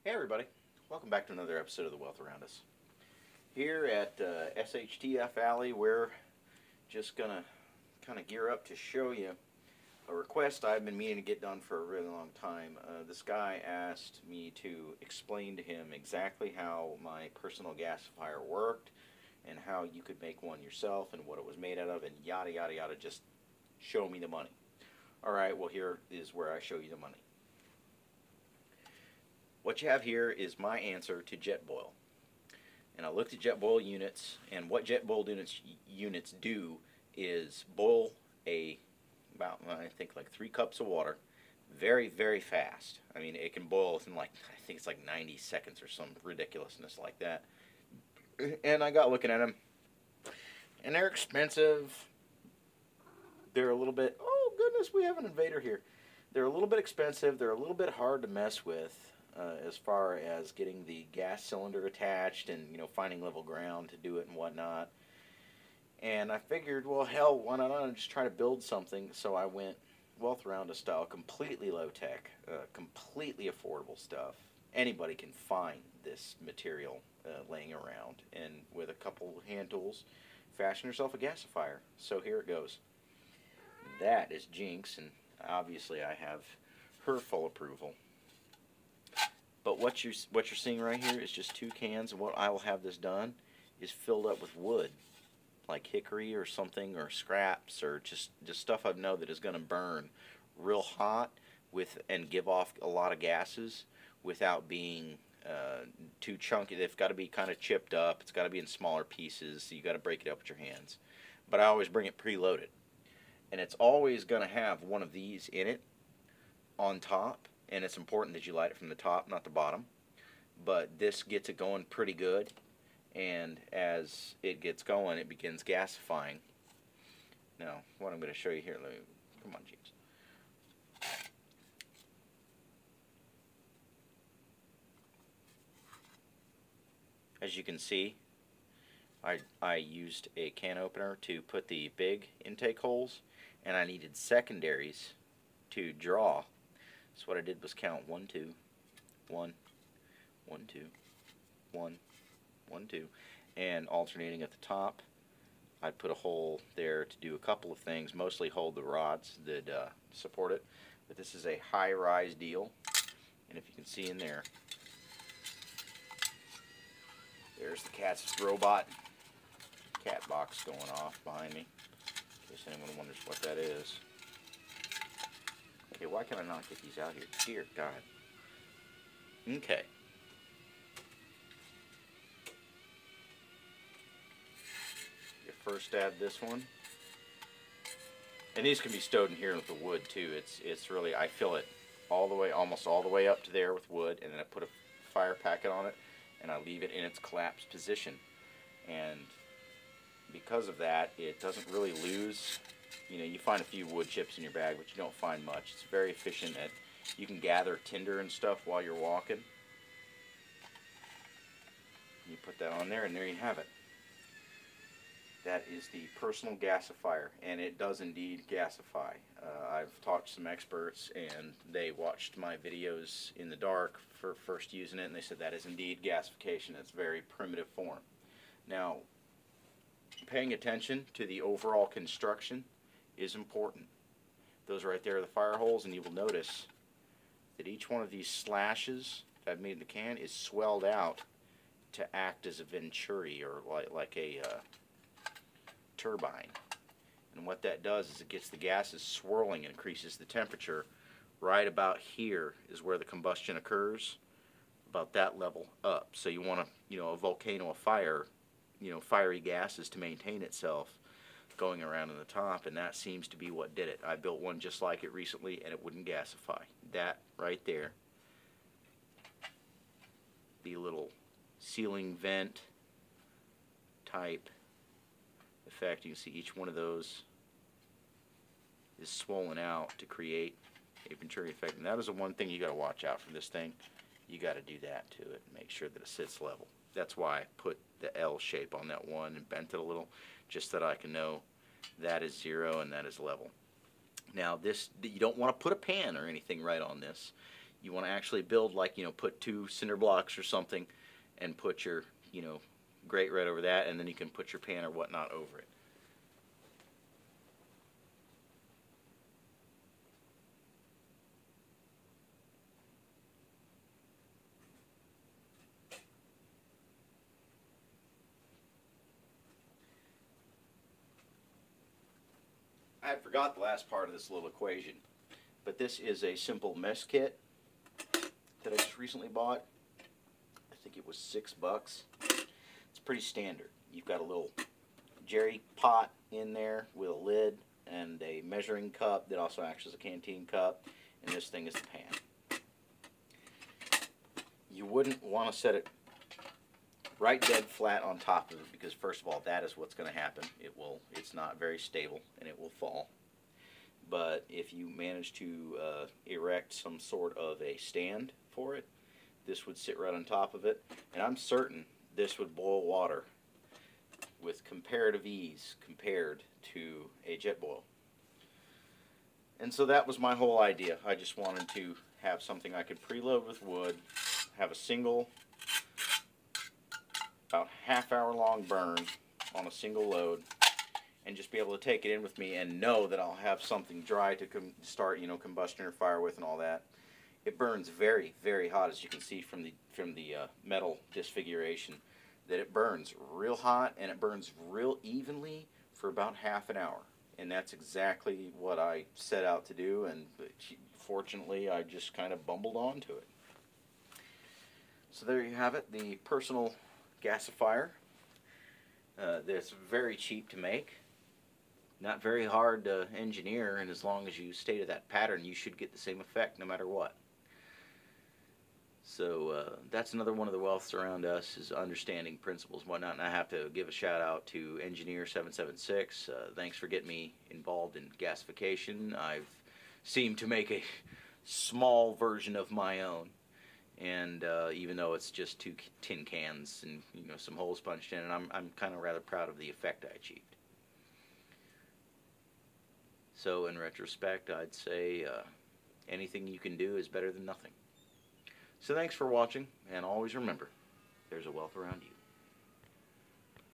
Hey everybody, welcome back to another episode of The Wealth Around Us. Here at SHTF Alley, we're just going to kind of gear up to show you a request I've been meaning to get done for a really long time. This guy asked me to explain to him exactly how my personal gasifier worked and how you could make one yourself and what it was made out of and yada yada yada, just show me the money. Alright, well here is where I show you the money. What you have here is my answer to jetboil. And I looked at jetboil units, and what jetboil units do is boil about, I think, like 3 cups of water very, very fast. I mean, it can boil within, like, I think it's like 90 seconds or some ridiculousness like that. And I got looking at them, and they're expensive. They're a little bit, oh goodness, we have an invader here. They're a little bit expensive. They're a little bit hard to mess with. As far as getting the gas cylinder attached and, finding level ground to do it and whatnot. And I figured, well, hell, why not just try to build something? So I went Wealth Around Us style, completely low-tech, completely affordable stuff. Anybody can find this material laying around. And with a couple hand tools, fashion yourself a gasifier. So here it goes. That is Jinx, and obviously I have her full approval. But what you're seeing right here is just 2 cans, and what I will have this done is filled up with wood, like hickory or something, or scraps, or just stuff I know that is going to burn real hot and give off a lot of gases without being too chunky. They've got to be kind of chipped up. It's got to be in smaller pieces, so you got to break it up with your hands. But I always bring it preloaded, and it's always going to have one of these in it on top. And it's important that you light it from the top, not the bottom. But this gets it going pretty good. And as it gets going, it begins gasifying. Now, what I'm going to show you here, come on, James. As you can see, I used a can opener to put the big intake holes, and I needed secondaries to draw. So what I did was count 1, 2, 1, 1, 2, 1, 1, 2, and alternating at the top. I put a hole there to do a couple of things, mostly hold the rods that support it. But this is a high-rise deal, and if you can see in there, there's the cat's robot cat box going off behind me, in case anyone wonders what that is. Okay, why can I not get these out here? Dear God. Okay. You first add this one. And these can be stowed in here with the wood too. It's really, I fill it all the way, almost all the way up to there with wood, and then I put a fire packet on it, and I leave it in its collapsed position. And because of that, it doesn't really lose. You find a few wood chips in your bag, but you don't find much. It's very efficient at, you can gather tinder and stuff while you're walking. You put that on there, and there you have it. That is the personal gasifier, and it does indeed gasify. I've talked to some experts, and they watched my videos in the dark for first using it, and they said that is indeed gasification. It's very primitive form. Now, paying attention to the overall construction is important. Those right there are the fire holes, and you will notice that each one of these slashes that I've made in the can is swelled out to act as a venturi, or like a turbine. And what that does is it gets the gases swirling and increases the temperature. Right about here is where the combustion occurs, about that level up. So you want a volcano of fire, fiery gases to maintain itself going around in the top, and that seems to be what did it. I built one just like it recently, and it wouldn't gasify. That right there, the little ceiling vent type effect, you can see each one of those is swollen out to create a venturi effect. And that is the one thing you got to watch out for this thing. You got to do that to it and make sure that it sits level. That's why I put the L shape on that one and bent it a little, just that I can know that is 0 and that is level. Now this, you don't want to put a pan or anything right on this. You want to actually build, like, put 2 cinder blocks or something and put your, grate right over that, and then you can put your pan or whatnot over it. I forgot the last part of this little equation, but this is a simple mess kit that I just recently bought. I think it was $6. It's pretty standard. You've got a little jerry pot in there with a lid and a measuring cup that also acts as a canteen cup, and this thing is the pan. You wouldn't want to set it right dead flat on top of it, because first of all, that is what's going to happen. It's not very stable and it will fall. But if you manage to erect some sort of a stand for it, this would sit right on top of it, and I'm certain this would boil water with comparative ease compared to a jetboil. And so that was my whole idea. I just wanted to have something I could preload with wood, have a single about half-hour long burn on a single load, and just be able to take it in with me and know that I'll have something dry to start, combustion or fire with and all that. It burns very, very hot, as you can see from the metal disfiguration, that it burns real hot and it burns real evenly for about half an hour. And that's exactly what I set out to do, and fortunately I just kind of bumbled onto it. So there you have it, the personal gasifier. That's very cheap to make, not very hard to engineer, and as long as you stay to that pattern, you should get the same effect no matter what. So that's another one of the wealths around us, is understanding principles and whatnot. And I have to give a shout out to Engineer 776. Thanks for getting me involved in gasification. I've seemed to make a small version of my own. And even though it's just 2 tin cans and some holes punched in, and I'm kind of rather proud of the effect I achieved. So in retrospect, I'd say anything you can do is better than nothing. So thanks for watching, and always remember, there's a wealth around you.